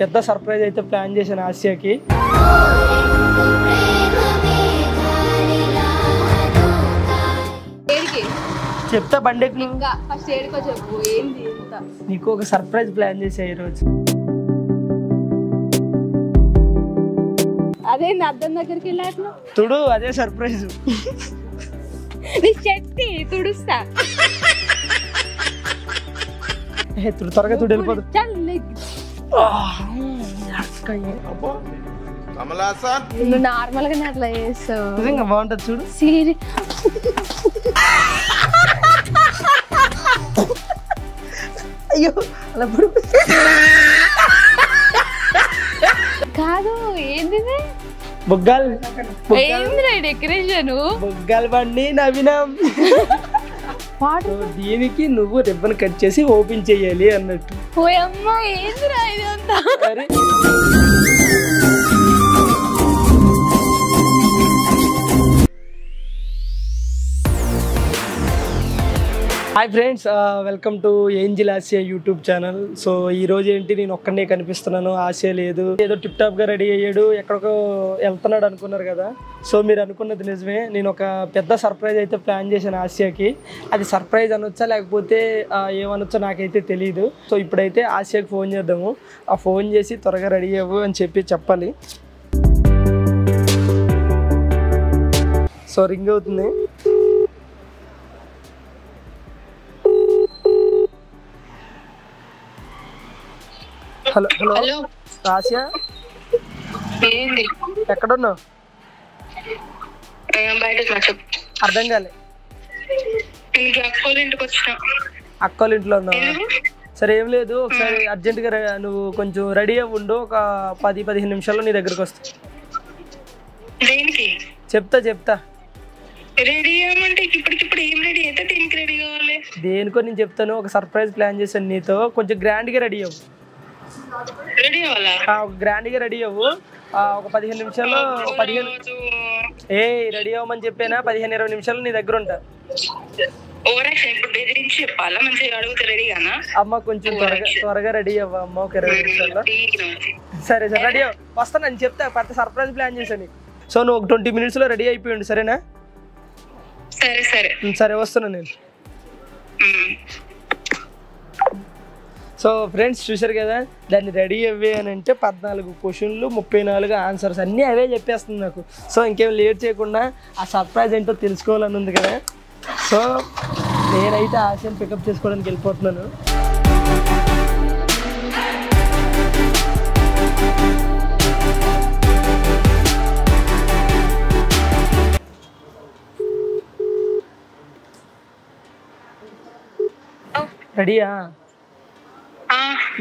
పెద్ద సర్ప్రైజ్ అయితే ప్లాన్ చేశాను ఆసియాకి. చెప్తా బండికి నీకు ఒక సర్ప్రైజ్ ప్లాన్ చేసా ఈరోజు. అదే అద్దం దగ్గరికి వెళ్ళాను తుడు, అదే సర్ప్రైజ్. చెట్టి తుడుస్తా తుడు త్వరగా తుడు వెళ్ళిపోదు. నువ్వు నార్మల్ గానే అట్లా చేస్తావు. నిజంగా బాగుంటది చూడు. సీరి అయ్యో అలా కాదు. ఏంది బొగ్గాలు డెకరేషన్? బొగ్గాలు బండి నవీనం. దీనికి నువ్వు రిబ్బన్ కట్ చేసి ఓపెన్ చెయ్యాలి అన్నట్టు. ఓయమ్మా ఏందిరా ఇదంతా? Hi friends, welcome to angel Asia YouTube channel. So ఈ రోజు ఏంటి, నేను ఒక్కనే కనిపిస్తున్నాను, ఆసియా లేదు. ఏదో టిప్ టాప్గా రెడీ అయ్యాడు, ఎక్కడికో వెళ్తున్నాడు అనుకున్నారు కదా. సో మీరు అనుకున్నది నిజమే, నేను ఒక పెద్ద సర్ప్రైజ్ అయితే ప్లాన్ చేశాను ఆసియాకి. అది సర్ప్రైజ్ అనొచ్చా లేకపోతే ఏమనొచ్చో నాకైతే తెలియదు. సో ఇప్పుడైతే ఆసియాకి ఫోన్ చేద్దాము. ఆ ఫోన్ చేసి త్వరగా రెడీ అవ్వు అని చెప్పాలి. సో రింగ్ అవుతుంది. హలో హలో ఆసియా, ఎక్కడున్నావు? అర్థం కాలే. అక్కోళ్ళ ఇంట్లో ఉన్నావు? సరే ఏం లేదు, ఒకసారి అర్జెంటుగా నువ్వు కొంచెం రెడీ అవ్వి ఉండు. ఒక 10-15 నిమిషాల్లో నీ దగ్గరకు వస్తా. చెప్తా దేనికో నేను చెప్తాను. ఒక సర్ప్రైజ్ ప్లాన్ చేశాను నీతో, కొంచెం గ్రాండ్గా రెడీ అవ్వు. గ్రాండ్గా రెడీ అవ్వు. ఒక 15 నిమిషాల్లో రెడీ అవ్వమని చెప్పానా? 15-20 నిమిషాలు నీ దగ్గర ఉంటా. అమ్మ కొంచెం త్వరగా రెడీ అవ్వ అమ్మ, ఒక 20 నిమిషాల్లో. సరే రెడీ అవ్వ, వస్తాను అని చెప్తా. పెద్ద సర్ప్రైజ్ ప్లాన్ చేశాను. సో నువ్వు ఒక 20 మినిట్స్లో రెడీ అయిపోయింది, సరేనా? సరే వస్తున్నా నేను. సో ఫ్రెండ్స్ చూసారు కదా, దాన్ని రెడీ అవ్వే అని అంటే 14 క్వశ్చన్లు 34 ఆన్సర్స్ అన్నీ అవే చెప్పేస్తుంది నాకు. సో ఇంకేం లేట్ చేయకుండా ఆ సర్ప్రైజ్ ఏంటో తెలుసుకోవాలని ఉంది కదా. సో నేనైతే ఆశని పికప్ చేసుకోవడానికి వెళ్ళిపోతున్నాను. రెడీయా?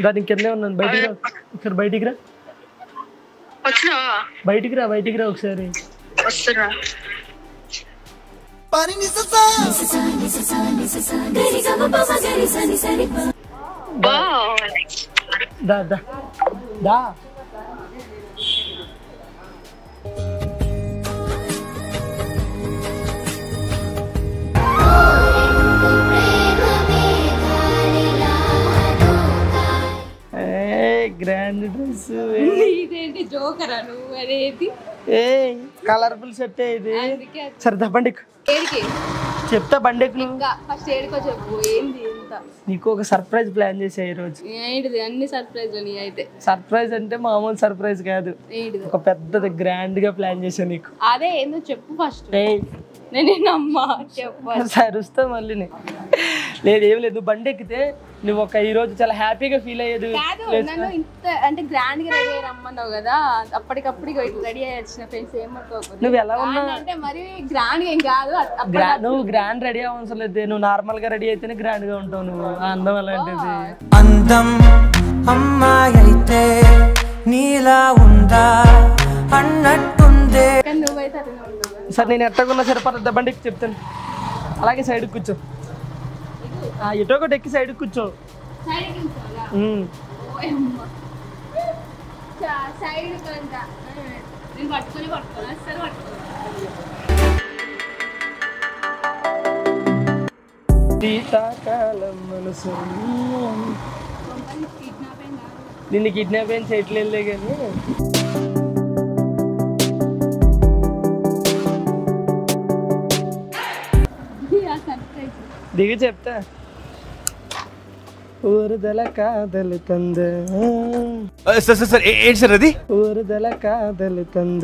దాని కిందే ఉన్నాను. బయటికి రా ఒకసారి. బయటికి రా ఒకసారి. దా గ్రాండ్ డ్రెస్. కలర్ఫుల్ సెట్ ఇది. సరే బండి చెప్తా. బండికి నీకు ఒక సర్ప్రైజ్ ప్లాన్ చేసా ఈరోజు. అన్ని సర్ప్రైజ్ అయితే సర్ప్రైజ్ అంటే మామూలు సర్ప్రైజ్ కాదు, ఒక పెద్దది గ్రాండ్ గా ప్లాన్ చేసా నీకు. అదే ఏందో చెప్పు ఫస్ట్. సరుస్తా మళ్ళీ. లేదు ఏం లేదు, బండి ఎక్కితే నువ్వు ఒక ఈరోజు చాలా హ్యాపీగా ఫీల్ అయ్యేది. అంటే గ్రాండ్ గా రెడీ రమ్మన్నావు కదా, అప్పటికప్పుడు రెడీ అయ్యి వచ్చిన ఫ్రెండ్స్ ఏమనుకోకూడదు. నువ్వు ఎలా ఉన్నా అంటే మరి గ్రాండ్ ఏం కాదు. నువ్వు గ్రాండ్ రెడీ అవసరం లేదు, నువ్వు నార్మల్ గా రెడీ అయితేనే గ్రాండ్ గా ఉంటావు. నువ్వు అందం అలాంటిది. అందం అమ్మాయి అయితే నీలా ఉందా అన్నట్టుందే. నువ్వైతే సరే నేను ఎట్టకున్నా సరిపడద్దా? బండికి చెప్తాను. అలాగే సైడ్కి కూర్చో, ఎటో ఒకటి ఎక్కి సైడ్కి కూర్చో. శీతాకాలం మనసు నిన్ను కిడ్నాప్ ఏం చేయట్లేదులే కానీ దిగి చెప్తా ఊరుదల కాదలు తంద సార్ ఏంటి సార్ అది? ఊరుదల కాదలు తంద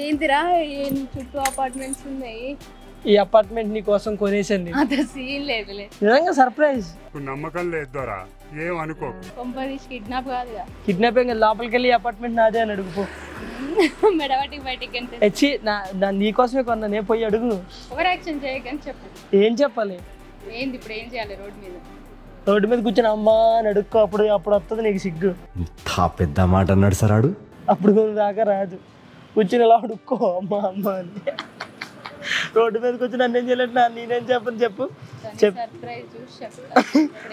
ఏంటిరా ఏం చుట్టూ అపార్ట్మెంట్స్ ఉన్నాయి ఈ అపార్ట్మెంట్ నీ కోసం కొనేసండి అంత సీన్ లేదులే నిజంగా సర్ప్రైజ్ నమ్మకం లేదురా ఏం అనుకో కొంపదీసి కిడ్నాప్ కాదుగా కిడ్నాపింగ్ లోపలికి వెళ్ళి అపార్ట్మెంట్ నాదే అని అడుగుపో మెడబట్టి బయటికి అంటే వచ్చి నా నీకోసమే కొన్నా నేను పోయి అడుగు ఓవర్ యాక్షన్ చేయకని చెప్పు ఏం చెప్పాలి ఏంది ఇప్పుడు ఏం చేయాలి రోడ్ మీద రోడ్డు మీద కూర్చొని అమ్మా అని అడుక్కో అప్పుడు వస్తుంది నీకు సిగ్గు పెద్ద మాట అన్నాడు సార్ ఆడు. అప్పుడు దాకా రాదు కూర్చొని ఇలా అడుక్కో అమ్మా అమ్మా అని రోడ్డు మీద కూర్చొని నన్నేం చేయలేదు నేనేం చెప్పను చెప్పు సర్ప్రైజ్ చూసి చెప్తా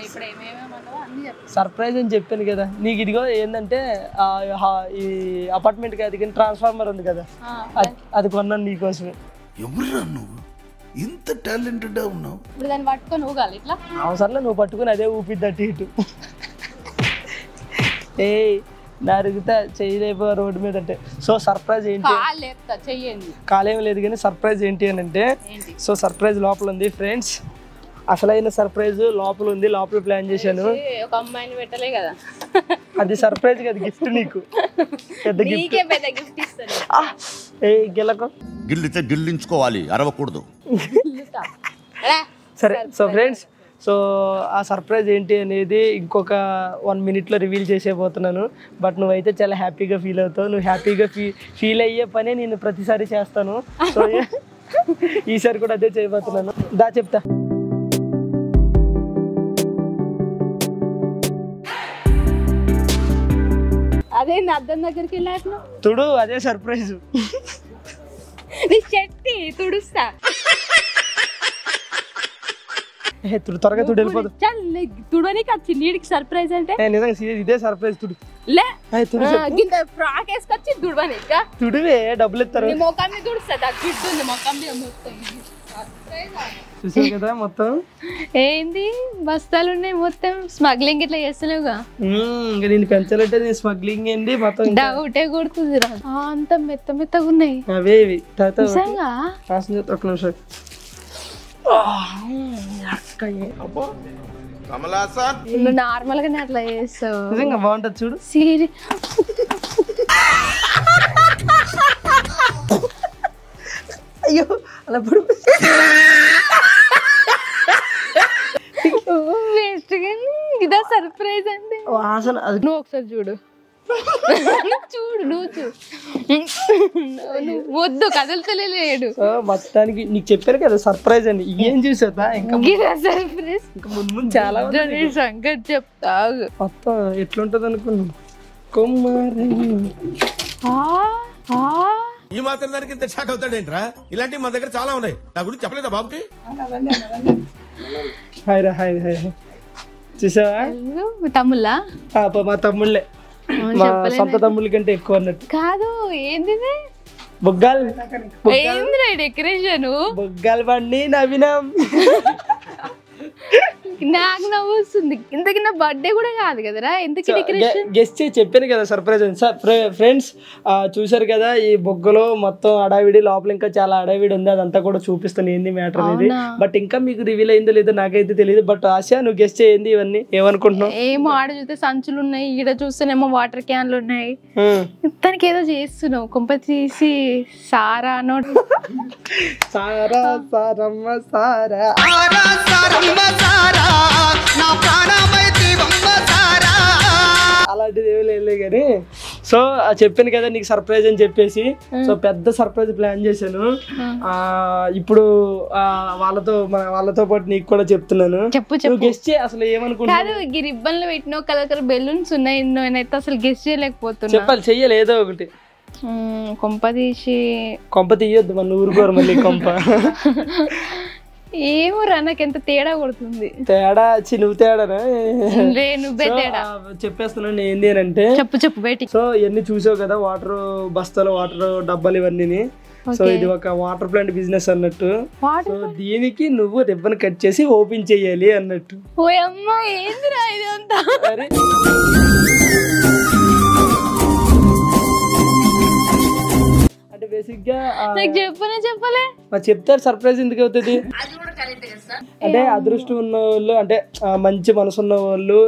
ఇప్పుడు ఏమేమన్నావో అన్ని చెప్తా సర్ప్రైజ్ అని చెప్పాను కదా నీకు ఇదిగో ఏంటంటే ఈ అపార్ట్మెంట్ అది కానీ ట్రాన్స్ఫార్మర్ ఉంది కదా అది కొన్నాను నీకోసమే. ఎవరురా నువ్వు ఇంత టాలెంటెడ్ ఉన్నావు? ఇప్పుడు దాన్ని పట్టుకొని ఊగాలి ఇట్లా అవసరంలో నువ్వు పట్టుకుని అదే ఊపిద్ది అటు ఇటు ఏ నరుగుతా చేయలేపో రోడ్డు మీద అంటే. సో సర్ప్రైజ్ ఏంటి చెయ్యండి కాలేం లేదు కానీ సర్ప్రైజ్ ఏంటి అని అంటే సో సర్ప్రైజ్ లోపల ఉంది ఫ్రెండ్స్. అసలైన సర్ప్రైజ్ లోపల ఉంది, లోపల ప్లాన్ చేశాను. ఒక అమ్మాయిని పెట్టలే కదా అది సర్ప్రైజ్ కదా, గిఫ్ట్ నీకు పెద్ద గిఫ్ట్ ఇస్తాను. ఏ గెలకు గిల్లితే గిల్లించుకోవాలి, అరవకూడదు. సరే సో ఫ్రెండ్స్, సో ఆ సర్ప్రైజ్ ఏంటి అనేది ఇంకొక 1 minute రివీల్ చేసేపోతున్నాను. బట్ నువ్వైతే చాలా హ్యాపీగా ఫీల్ అవుతావు. నువ్వు హ్యాపీగా ఫీల్ అయ్యే పనే నేను ప్రతిసారి చేస్తాను. సో ఈసారి కూడా అదే చేయబోతున్నాను. దా చెప్తా. అదే అద్దం దగ్గరికి వెళ్ళాను తుడు, అదే సర్ప్రైజ్. నీ చెట్టి తుడుస్తా. త్వరగా తుడు వెళ్ళిపోదు. తుడనికి వచ్చింది నీడికి సర్ప్రైజ్ అంటే నిజంగా ఇదే సర్ప్రైజ్. తుడు లే ఫ్రాక్ వేసుకొచ్చి తుడవని తుడివే డబ్బులు ఇస్తారు. మొఖం మీద తుడుస్తా, జిడ్డు ఉంది మొఖం మీద మొత్తం. చూసావు కదా మొత్తం ఏంది బస్తాలు ఉన్నాయి మొత్తం. స్మగ్లింగ్ ఇట్లా చేస్తలేవుగా. ఇంకా నేను పెంచాలంటే నేను స్మగ్లింగ్ ఏంటి మొత్తం డౌటే కొడుతుంది రా. అంత మెత్త మెత్తగా ఉన్నాయి అవే ఇవి. నిజంగా ఒక నిమిషం. నువ్వు నార్మల్ గానే అట్లా చేస్తావు. నిజంగా బాగుంటది చూడు. సీరి అయ్యో అలా పడు. ఇదా సర్ప్రైజ్ అంటే. వాసన అది. నువ్వు ఒకసారి చూడు. నువ్వు వద్దు కదలతలేడు. మొత్తానికి నీకు చెప్పారు కదా సర్ప్రైజ్ అని. ఏం చూసా ఇంకా సర్ప్రైజ్ ముందు చాలా సంగతి చెప్తా. మొత్తం ఎట్లుంటది అనుకున్నాను. కుమారి ఈ మాత్రం దానికి ఇంత షాక్ అవుతాడేంట్రా? ఇలాంటివి మన దగ్గర చాలా ఉన్నాయి. నా గురించి చెప్పలేదా బాబుకి? హాయ్ రా, హాయ్ హాయ్. చూసావా తమ్ముళ్ళా? మా తమ్ముళ్ళే, మా సొంత తమ్ముళ్ళ కంటే ఎక్కువ అన్నట్టు. కాదు ఏంది బొగ్గాలు. ఏంది డెకరేషన్? బొగ్గాలు బండి నవీనం. నాకు నవ్వు వస్తుంది. ఇంతకి నా బర్త్డే కూడా కాదు కదరా, ఎందుకు డెకరేషన్? గెస్ట్ చెప్పాను కదా సర్ప్రైజ్ అని. ఫ్రెండ్స్ చూసారు కదా ఈ బొగ్గలో మొత్తం అడావిడి, లోపల ఇంకా చాలా అడావిడి ఉంది. అదంతా కూడా చూపిస్తాను ఏంది మ్యాటర్ అనేది. బట్ ఇంకా మీకు రివీల్ అయిందో లేదో నాకైతే తెలియదు. బట్ ఆశ నువ్వు గెస్ట్ చేయండి ఇవన్నీ ఏమనుకుంటున్నావు? ఏమో ఆడ చూస్తే సంచులు ఉన్నాయి, ఈడ చూస్తేనేమో వాటర్ క్యాన్లు ఉన్నాయి. తనకి ఏదో చేస్తున్నావు. కొంప తీసి సారా అనో సారా సారమ్మ సారా అలాంటిది ఏమీ లేదు కానీ. సో చెప్పాను కదా నీకు సర్ప్రైజ్ అని చెప్పేసి. సో పెద్ద సర్ప్రైజ్ ప్లాన్ చేశాను. ఇప్పుడు వాళ్ళతో పాటు నీకు కూడా చెప్తున్నాను. చెప్పు గెస్ట్ చేయి అసలు ఏమనుకుంటున్నావు? ఈ రిబ్బన్లు పెట్టిన కలర్ బెలూన్స్ ఉన్నాయి. నేనైతే అసలు గెస్ట్ చేయలేకపోతున్నా. చెప్పాలి, చెయ్యాలి ఏదో ఒకటి. కొంప తీయొద్దు మన ఊరుకోరు మళ్ళీ కొంప. ఏమో రా, నాకు ఎంత తేడా కొడుతుంది. తేడా నువ్వు తేడానా? నువ్వే తేడా. చెప్పేస్తున్నాను ఏంటి అంటే చెప్పు బయటికి. సో ఇవన్నీ చూసావు కదా, వాటర్ బస్తాలు, వాటర్ డబ్బాలు ఇవన్నీ. సో ఇది ఒక వాటర్ ప్లాంట్ బిజినెస్ అన్నట్టు. వాటర్ సో దీనికి నువ్వు రిబ్బన్ కట్ చేసి ఓపెన్ చెయ్యాలి అన్నట్టు. ఓ అమ్మ ఏందిరా ఇదంతా? అరే అంటే బేసిక్ గా నాకు చెప్పలే చెప్తారు, సర్ప్రైజ్ ఎందుకు అవుతుంది అంటే అదృష్టం ఉన్న వాళ్ళు అంటే మంచి మనసు ఉన్న వాళ్ళు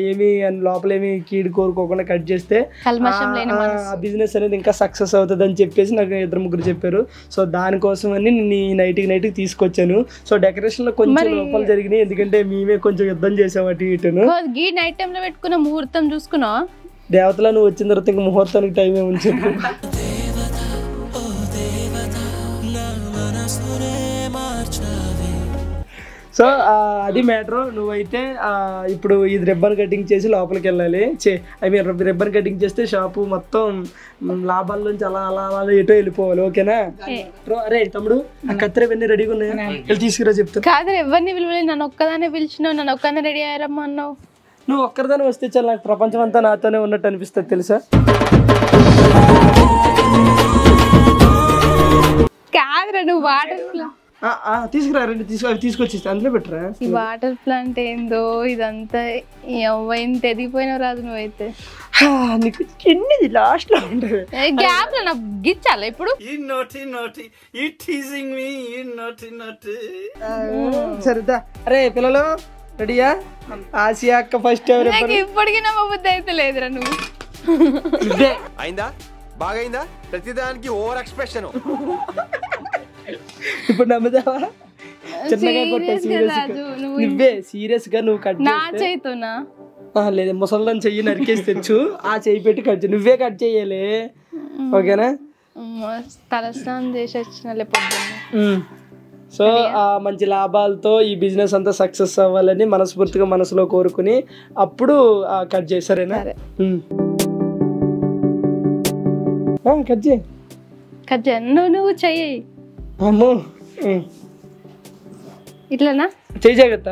ఏమి లోపల ఏమి కీడు కోరుకోకుండా కట్ చేస్తే ఆ బిజినెస్ అనేది ఇంకా సక్సెస్ అవుతుంది అని చెప్పేసి నాకు 2-3 చెప్పారు. సో దానికోసం అని నేను నైట్కి తీసుకొచ్చాను. సో డెకరేషన్ లో కొంచెం లోపాలు జరిగినాయి, ఎందుకంటే మేమే కొంచెం యుద్ధం చేసాం అటు ఇటును. నైట్ టైం లో పెట్టుకున్న ముహూర్తం చూసుకున్నా దేవతలో నువ్వు వచ్చిన తర్వాత ఇంకా ముహూర్తానికి టైం ఏమని చెప్పు. సో అది మ్యాటర్. నువ్వైతే ఇప్పుడు ఇది రిబ్బన్ కటింగ్ చేసి లోపలికి వెళ్ళాలి. రిబ్బన్ కటింగ్ చేస్తే షాపు మొత్తం లాభాల్లోంచి అలా అలా అలా ఎటో వెళ్ళిపోవాలి. ఓకేనా? అరే తమ్ముడు ఆ కత్తెరవన్నీ రెడీగా ఉన్నాయా? వెళ్ళి తీసుకురా చెప్తా. కాదు ఎవరిని పిలవలేదు, నన్ను ఒక్కదానే పిలిచినావు, నన్ను ఒక్కదానే రెడీ అయ్యారమ్మా అన్నావు. నువ్వు ఒక్కరిదాన్ని వస్తే చాలా నాకు ప్రపంచం అంతా నాతోనే ఉన్నట్టు అనిపిస్తుంది తెలుసా. కాదురా నువ్వు వాటర్ తీసుకురా, రెండు తీసుకొచ్చి అందులో పెట్టరా. ఈ వాటర్ ప్లాంట్ ఏందో ఇదంతా ఎంత ఎదిగిపోయినావు రాదు నువ్వైతే. నీకు చిన్నది లాస్ట్ లో ఉంటుంది గ్యాప్ లో నాకు గిచ్చాలా ఇప్పుడు. సరేదా. అరే పిల్లలు రెడీయా? ఆసియా అక్క ఫస్ట్ ఎవరు? ఇప్పటికీ నా బుద్ధి అయితే లేదురా నువ్వు. అయిందా? బాగైందా? ప్రతిదానికి ఓవర్ ఎక్స్ప్రెషన్. ఇప్పుడు నమ్ముదావా? చిన్నగా కొట్టే నువ్వే సీరియస్ గా నువ్వు కట్ నా చేతునా లేదు ముసల్దాన్ని చెయ్యి నరికేసి తెచ్చు, ఆ చెయ్యి పెట్టి కట్ చేయి. నువ్వే కట్ చేయాలి. ఓకేనా? తలస్నానం చేసి వచ్చిన లేకపోతే. సో మంచి లాభాలతో ఈ బిజినెస్ అంతా సక్సెస్ అవ్వాలని మనస్ఫూర్తిగా మనసులో కోరుకుని అప్పుడు కట్ చేయి. సరేనా? కట్ చేయి. కట్ చేయి. నువ్వు చెయ్యి. అమ్మో ఇట్లానా? చెయ్యి జాగ్రత్త.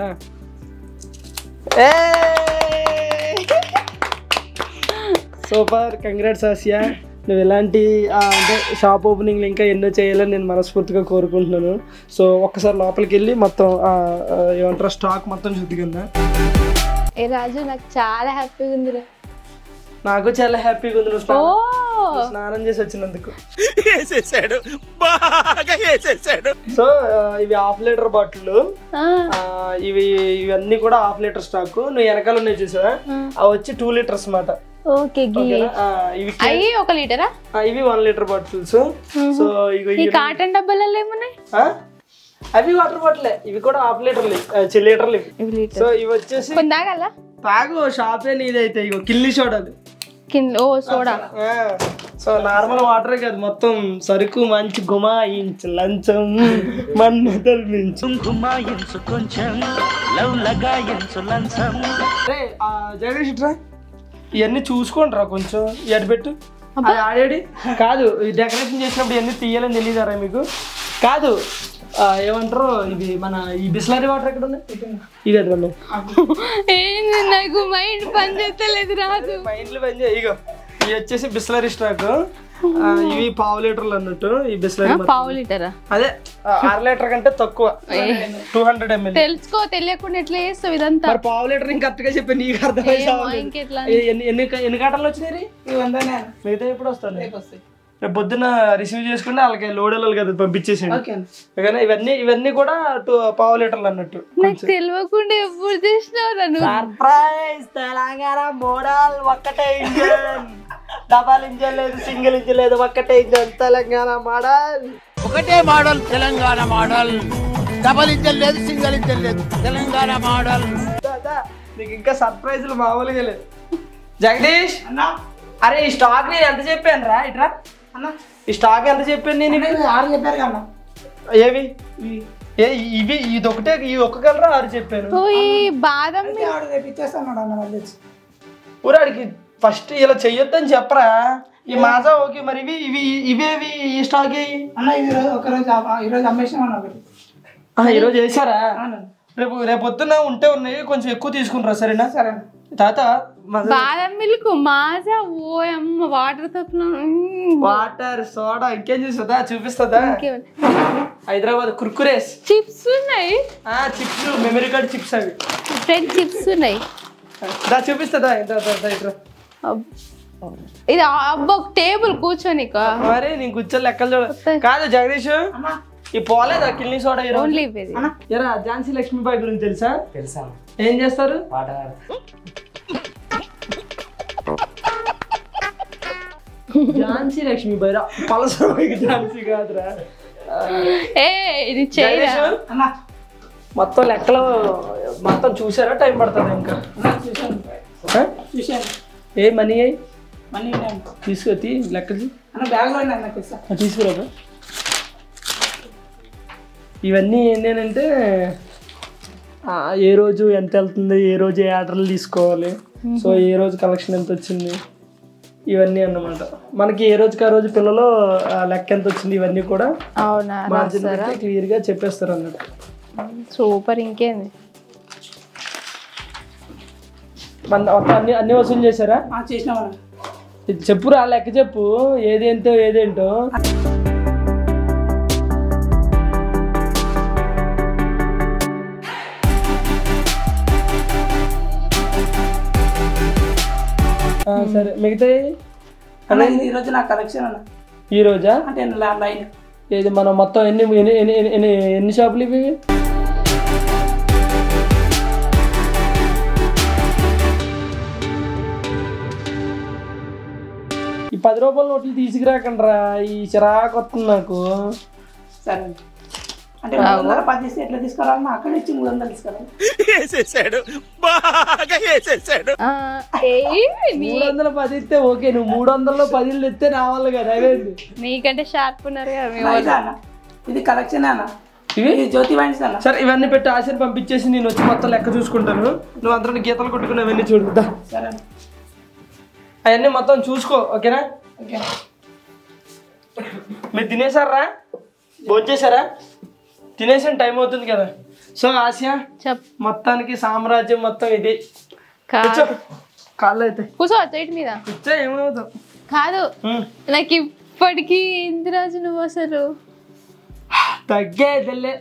Super, congrats Asia. నువ్వు ఎలాంటి అంటే షాప్ ఓపెనింగ్లు ఇంకా ఎన్నో చేయాలని నేను మనస్ఫూర్తిగా కోరుకుంటున్నాను. సో ఒక్కసారి లోపలికి వెళ్ళి మొత్తం ఏమంటారు స్టాక్ మొత్తం చూద్దిగా. ఏ రాజు నాకు చాలా హ్యాపీగా ఉందిరా. నాకు చాలా హ్యాపీగా ఉంది నువ్వు స్నానం చేసి వచ్చినందుకు. సో ఇవి 1/2 లీటర్ బాటిల్, ఇవన్నీ కూడా 1/2 లీటర్ స్టాక్. నువ్వు వెనకాల ఉన్నాయి చూసావా, అవి వచ్చి 2 లీటర్స్ మాట. ఇవి 1 లీటరా? ఇవి 1 లీటర్ బాటిల్స్. సో ఈ కాటన్ డబ్బాలలో ఏమున్నాయి? అవి వాటర్ బాటిల్, ఇవి కూడా 1/2 లీటర్లు. సో ఇవి వచ్చేసి తాగు, షాపే నీదైతే. ఇగో కిల్లి సోడాది. సోడా. సో నార్మల్ వాటరే కాదు, మొత్తం సరుకు మంచి గుమాయించు లంచం మన్మదల్ మించు గుమాయించు కొంచెం లవ్ లగాయించు లంచం. అరే జగదీష్ ఇట్రా, ఇవన్నీ చూసుకోండి రా కొంచెం. ఎటు పెట్టు అది ఆడేడి కాదు. డెకరేషన్ చేసినప్పుడు ఇవన్నీ తీయాలని తెలియదారా మీకు? కాదు ఏమంటారు, ఇది మన ఈ బిస్లరీ వాటర్ ఎక్కడ ఉన్నాయి? ఇవి అది నాకు మైండ్ పని చేస్తలేదు రాదు. మైండ్లు పని చేయ. ఇగో ఇవి వచ్చేసి బిస్లరీ స్టాక్. ఇవి 1/2 లీటర్లు అన్నట్టు. ఈ బిస్లరీ 1/2 లీటరా? అదే 1/2 లీటర్ కంటే తక్కువ, 200 ml. తెలుసుకో, తెలియకుండా ఎట్లా చేస్తావు ఇదంతా? 1/2 లీటర్ ఇంకా కరెక్ట్గా చెప్పి నీకు అర్థమైంది. ఎన్ని కాటన్లు వచ్చినాయి? మిగతా ఎప్పుడు వస్తాను? రేపు పొద్దున్న రిసీవ్ చేసుకుంటే వాళ్ళకి లోడ్ వెళ్ళాలి కదా, పంపించేసేయండి. ఇవన్నీ కూడా 1/2 లీటర్లు అన్నట్టు. నాకు తెలియకుండా ఎప్పుడు చేసినావు? సర్ప్రైజ్. తెలంగాణ మోడల్, ఒక్కటే ఇంజన్, డబల్ ఇంజన్ లేదు, సింగిల్ ఇంజన్ లేదు, ఒక్కటే ఇంజన్. తెలంగాణ మోడల్, ఒకటే model. Telangana model, double engine లేదు, సింగిల్ ఇంజన్ లేదు, తెలంగాణ మోడల్. నీకు ఇంకా సర్ప్రైజ్లు మామూలుగా లేదు. జగదీష్ అరే ఈ స్టాక్ నేను ఎంత చెప్పాను రా? ఇట్రా అన్న, ఈ స్టాక్ ఎంత చెప్పాను నేను? 6 చెప్పారు కదా. ఏవి ఇవి? ఇది ఒకటే, ఇవి ఒక్క కలరా 6 చెప్పాను. బాదం ఊరాడికి ఫస్ట్ ఇలా చెయ్యొద్దని చెప్పరా? ఈ మాజా ఓకే, మరి ఇవేవి ఈ స్టాక్ ఈరోజు అమ్మేసినా. ఈరోజు వేసారా? రేపు పొద్దున్న ఉంటే ఉన్నాయి, కొంచెం ఎక్కువ తీసుకుంటారా? సరేనా? సరే. తాత బాదం మిల్క్ మాజా ఓ అమ్మ వాటర్ తప్పున వాటర్ సోడా ఇంకేం చూస్తుందా చూపిస్తుందా హైదరాబాద్ కుర్కురేస్ చిప్స్ ఉన్నాయి చిప్స్ మెమరీ కార్డ్ చిప్స్ అవి ఫ్రెండ్ చిప్స్ ఉన్నాయి దా చూపిస్తుందా ఇది అబ్బా ఒక టేబుల్ కూర్చొని మరి నేను కూర్చొని లెక్కలు చూడ కాదు జగదీష్ ఈ పోలేదా కిల్నీ సోడా ఓన్లీ ఎరా ఝాన్సీ లక్ష్మీబాయి గురించి తెలుసా? ఏం చేస్తారు? ఝాన్సీ లక్ష్మీబాయి రా పలసబాయికి ఝాన్సీ కాదురా. మొత్తం లెక్కలు మొత్తం చూసారా? టైం పడుతుంది ఇంకా. ఏ మనీ అయ్యి తీసుకొచ్చి లెక్కలు తీసుకురా. ఇవన్నీ ఏంటంటే ఏ రోజు ఎంత వెళ్తుంది, ఏ రోజు ఏ ఆర్డర్లు తీసుకోవాలి, సో ఏ రోజు కలెక్షన్ ఎంత వచ్చింది, ఇవన్నీ అన్నమాట. మనకి ఏ రోజుకి ఆ రోజు పిల్లలు లెక్క ఎంత వచ్చింది ఇవన్నీ కూడా మార్జిన్ క్లియర్ గా చెప్పేస్తారు అన్నట్టు. సూపర్. ఇంకేంది అన్ని వసూలు చేశారా? చెప్పురా లెక్క చెప్పు, ఏదేంటో ఏదేంటో. సరే మిగతా ఈరోజు నా కలెక్షన్ అన్న. ఈ రోజా? అంటే లైన్ ఏది మనం మొత్తం ఎన్ని షాపులు ఇవి? ఈ 10 రూపాయల నోట్లు తీసుకురాకండి రా, ఈ చిరాకు వస్తుంది నాకు. సరే అంటే 310 ఇస్తే ఎట్లా తీసుకురావాలి? అక్కడ ఇచ్చి 300 తీసుకురావాలి. 310 ఇస్తే ఓకే, నువ్వు 300లో 10 ఇస్తే నా వల్ల కదా. అదేంటి నీకంటే షార్ప్ ఉన్నారు కదా. ఇది కలెక్షన్ అన్న, ఇది జ్యోతి వైన్స్ అన్న. సరే ఇవన్నీ పెట్టి ఆశని పంపించేసి నేను వచ్చి మొత్తం లెక్క చూసుకుంటాను. నువ్వు అందరూ గీతలు కొట్టుకుని అవన్నీ చూడుద్దా. సరే అవన్నీ మొత్తం చూసుకో, ఓకేనా? ఓకే. మీరు తినేసారా? భోంచేసారా? తినేసిన టైం అవుతుంది కదా. సో ఆసియా మొత్తానికి సామ్రాజ్యం మొత్తం ఇది. కాళ్ళు అయితే కూర్చోవచ్చు ఇటు మీద. కూర్చో ఏమవుతావు కాదు, నాకు ఇప్పటికీ ఇందిరాజు నువ్వు అసలు తగ్గేదిలే.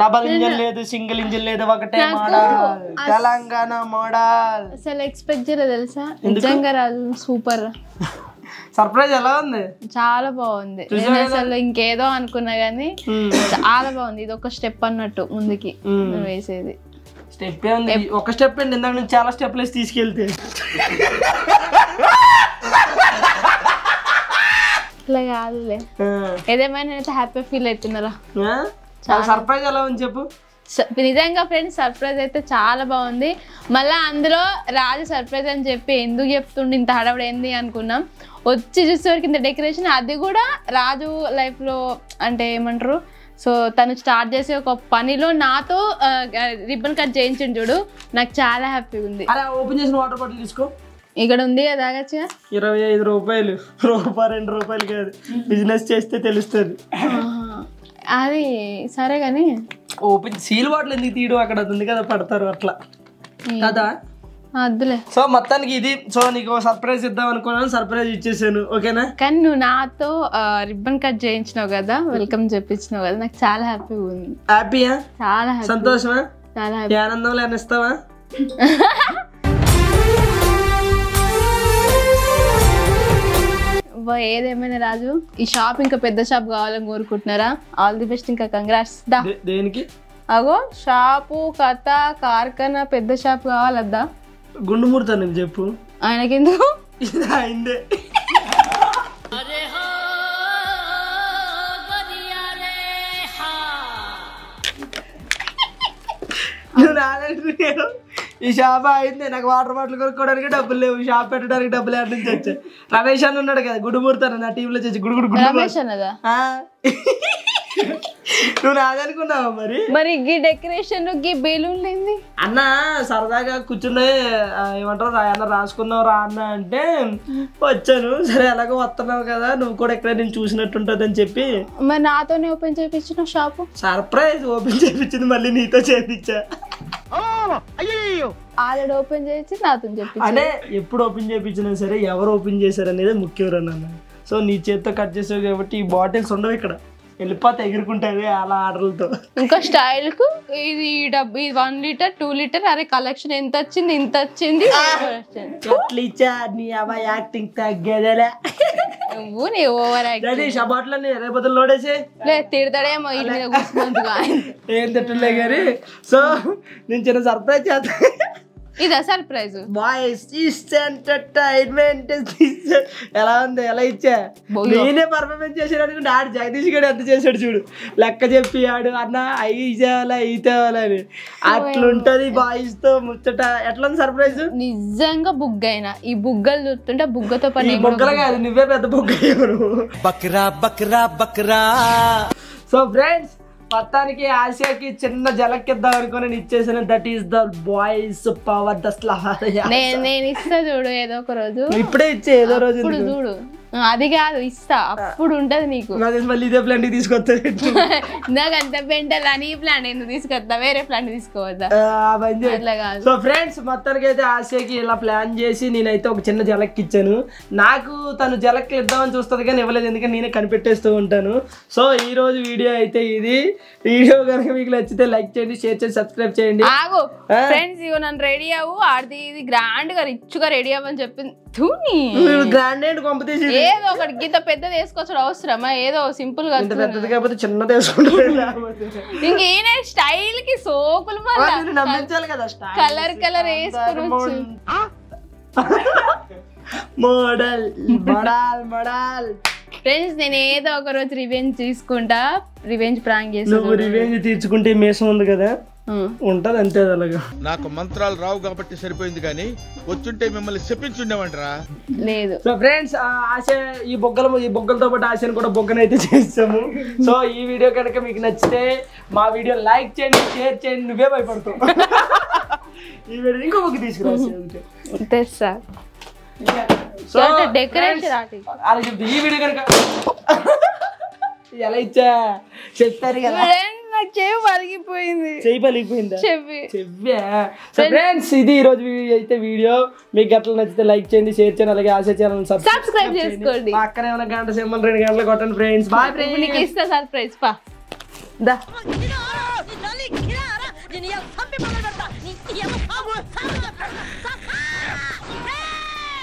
డబల్ ఇంజన్ లేదు, సింగిల్ ఇంజన్ లేదు, ఒకటే మోడల్, తెలంగాణ మోడల్. అసలు ఎక్స్పెక్ట్ చేయలేదు తెలుసా. నిజంగా రాజు సూపర్. సర్ప్రైజ్ ఎలా ఉంది? చాలా బాగుంది. నేను అసలు ఇంకేదో అనుకున్నా గానీ చాలా బాగుంది. ఇది ఒక స్టెప్ అన్నట్టు ముందుకి వేసేది. స్టెప్ ఉంది, ఒక స్టెప్ అండి. ఇందాక నుంచి చాలా స్టెప్ వేసి తీసుకెళ్తే ఇట్లా కాదులే. ఏదేమైనా అయితే హ్యాపీ ఫీల్ అవుతున్నారా. సర్ప్రైజ్ ఎలా ఉంది చెప్పు. నిజంగా ఫ్రెండ్స్ సర్ప్రైజ్ అయితే చాలా బాగుంది. మళ్ళీ అందులో రాజు సర్ప్రైజ్ అని చెప్పి ఎందుకు చెప్తుండే ఇంత హడావుడు ఏంది అనుకున్నాం. వచ్చి చూసేవరకు ఇంత డెకరేషన్, అది కూడా రాజు లైఫ్లో అంటే ఏమంటారు, సో తను స్టార్ట్ చేసే ఒక పనిలో నాతో రిబ్బన్ కట్ చేయించండి చూడు, నాకు చాలా హ్యాపీగా ఉంది. అలా ఓపెన్ చేసిన వాటర్ బాటిల్ తీసుకో, ఇక్కడ ఉంది కదా. తాగొచ్చుగా. 25 రూపాయలు, ₹2 2 కాదు. బిజినెస్ చేస్తే తెలుస్తుంది. అది సరే కానీ ఓపెన్ సీల్ బాటిల్ ఎందుకు తీయడం, అక్కడ ఉంది కదా పడతారు అట్లా కదా. అద్దులే. సో మొత్తానికి ఇది. సో నీకు సర్ప్రైజ్ ఇద్దాం అనుకున్నాను, సర్ప్రైజ్ ఇచ్చేసాను, ఓకేనా? కానీ నువ్వు నాతో రిబ్బన్ కట్ చేయించినావు కదా, వెల్కమ్ చెప్పించినావు కదా, నాకు చాలా హ్యాపీగా ఉంది. హ్యాపీయా? చాలా హ్యాపీ. సంతోషమా? చాలా హ్యాపీ. ఆనందంలో అనిస్తావా? ఏదేమైనా రాజు, ఈ షాప్ ఇంకా పెద్ద షాప్ కావాలని కోరుకుంటున్నారా? All the best. ఇంకా కంగ్రాట్స్. దేనికి? అగో షాపు కథ కార్ఖానా పెద్ద షాప్ కావాలద్దా. గుండుమూర్తా నీకు చెప్పు. ఆయనకెందుకు? అయిందే. ఈ షాప్ అయింది, నాకు వాటర్ బాటిల్ కొనుక్కోవడానికి డబ్బులు లేవు, షాప్ పెట్టడానికి డబ్బులు ఎక్కడి నుంచి వచ్చాయి. రమేష్ అని ఉన్నాడు కదా గుడుమూర్తాను నా టీంలో చేసి గుడుగుడు రమేష్ అన్నదా? నువ్వు నాదనుకున్నావా మరి? మరి ఈ డెకరేషన్ ఈ బెలూన్ ఏంది అన్న? సరదాగా కూర్చుని ఏమంటారు అన్న రాసుకుందాం రా అన్న అంటే వచ్చాను. సరే ఎలాగో వస్తున్నావు కదా, నువ్వు కూడా ఎక్కడ నేను చూసినట్టుంటది అని చెప్పి మరి నాతోనే ఓపెన్ చేయించిన షాపు. సర్ప్రైజ్ ఓపెన్ చేయించింది, మళ్ళీ నీతో చేయించా. అయ్యో ఆల్రెడీ ఓపెన్ చేసి నాతో చెప్పి అంటే ఎప్పుడు ఓపెన్ చేయించినా సరే ఎవరు ఓపెన్ చేశారు అనేది ముఖ్యం అన్న. సో నీ చేత్తో కట్ చేసావు కాబట్టి ఈ బాటిల్స్ ఉండవు ఇక్కడ, వెళ్ళిపోతే ఎగురుకుంటాయి అలా ఆర్డర్లతో. ఇంకా స్టైల్ కు ఇది డబ్బు 1 లీటర్ 2 లీటర్ అరే కలెక్షన్ ఎంత వచ్చింది ఇంత వచ్చింది అట్లా ఇచ్చా నీ అబ్బాయి యాక్టింగ్ తగ్గేదేలే. నువ్వు నీ ఓవర్ జగదీష్ ఆ బాటిల్ అన్ని రేపొద్దు లోడేసి లేదు తిడతాడేమో ఇంటి మీద కూర్చున్నందుకు ఏం తిట్టలే కానీ. సో నేను చిన్న సర్ప్రైజ్ చేస్తా. ఇదా సర్ప్రైజ్ బాయ్స్ ఎంటర్టైన్మెంట్ ఎలా ఉంది, ఎలా ఇచ్చా నేనే పర్ఫార్మెన్స్ చేసాడు అనుకుంటే ఆడు జగదీష్ గడు ఎంత చేశాడు చూడు, లెక్క చెప్పి ఆడు అన్న అవి తేవాలా ఇవి తేవాలా అని. అట్లుంటది బాయ్స్ తో ముచ్చట. ఎట్లా ఉంది సర్ప్రైజ్? నిజంగా బుగ్గ అయినా ఈ బుగ్గలు చూస్తుంటే బుగ్గతో పని బుగ్గలు కాదు నువ్వే పెద్ద బుగ్గ బక్రా బక్రా బక్రా. సో ఫ్రెండ్స్ మొత్తానికి ఆసియాకి చిన్న జలక్కిద్దాం అనుకుని ఇచ్చేసాను. That is the boys power the star. నేను ఇస్తా చూడు ఏదో ఒక రోజు, ఇప్పుడే ఇచ్చే ఏదో రోజు ఇప్పుడు చూడు. అది కాదు ఇస్తా అప్పుడు ఉంటది నీకు. మళ్ళీ ఇదే ప్లాంట్ తీసుకొస్తా. నాకు అంత పెంటల్ అని ప్లాంట్ ఎందుకు తీసుకొస్తా, వేరే ప్లాంట్ తీసుకోవద్దా అట్లా కాదు. సో ఫ్రెండ్స్ మొత్తానికి అయితే ఆసియాకి ఇలా ప్లాన్ చేసి నేనైతే ఒక చిన్న జలక్ ఇచ్చాను. నాకు తను జలక్ ఇద్దామని చూస్తుంది కానీ ఇవ్వలేదు, ఎందుకంటే నేనే కనిపెట్టేస్తూ ఉంటాను. సో ఈ రోజు వీడియో అయితే ఇది. వీడియో కనుక మీకు నచ్చితే లైక్ చేయండి, షేర్ చేసి సబ్స్క్రైబ్ చేయండి. ఆగు ఫ్రెండ్స్, ఇగో నన్ను రెడీ అవ్వు, ఆడిది ఇది గ్రాండ్ గా రిచ్ గా రెడీ అవ్వని చెప్పింది. గ్రాండ్ ఏంటి కాంపిటీషన్? ఏదో ఒకటి గీత పెద్దది వేసుకోవచ్చు అవసరమా, ఏదో సింపుల్ గా పెద్దది కాకపోతే చిన్నది వేసుకుంటారు. ఇంక ఈయన స్టైల్ కి సోకులు నమ్మించాలి కదా, కలర్ కలర్ వేసుకోవచ్చు. Model model model. ఫ్రెండ్స్ నేను ఏదో ఒక రోజు రివెంజ్ తీసుకుంటా, రివెంజ్ ప్రాంక్ చేసి. నువ్వు రివెంజ్ తీర్చుకుంటే మేసం ఉంది కదా ఉంటది అంతే. అలాగా నాకు మంత్రాలు రావు కాబట్టి సరిపోయింది, కానీ వచ్చుంటే మిమ్మల్ని చెప్పించుండేవంటరా. లేదు. సో ఫ్రెండ్స్ ఆశ ఈ బొగ్గలతో పాటు ఆశను కూడా బొగ్గనైతే చేస్తాము. సో ఈ వీడియో కనుక మీకు నచ్చితే మా వీడియో లైక్ చేయండి, షేర్ చేయండి. నువ్వే భయపడతావు. ఈ వీడియో ఇంకో బొగ్గ తీసుకురా సార్. సో డెకరేషన్ అలా చెప్తే ఈ వీడియో కనుక ఎలా ఇచ్చా చెప్తారు కదా. చెవి పలిగిపోయింది. చెయ్యి పలిగిపోయిందా? చెవ్వా. సో ఫ్రెండ్స్ ఇది ఈ రోజు వీడియో మీకు అట్లా నచ్చితే లైక్ చేయండి, షేర్ చేయండి, అలాగే ఆశ ఛానల్ సబ్స్క్రైబ్ చేసుకోండి. పక్కనే ఉన్న గంట సింబల్ 2 గంటలు కొట్టండి ఫ్రెండ్స్. Bye friends. నీకు ఇస్తా సర్ప్రైజ్ పా దా. నీ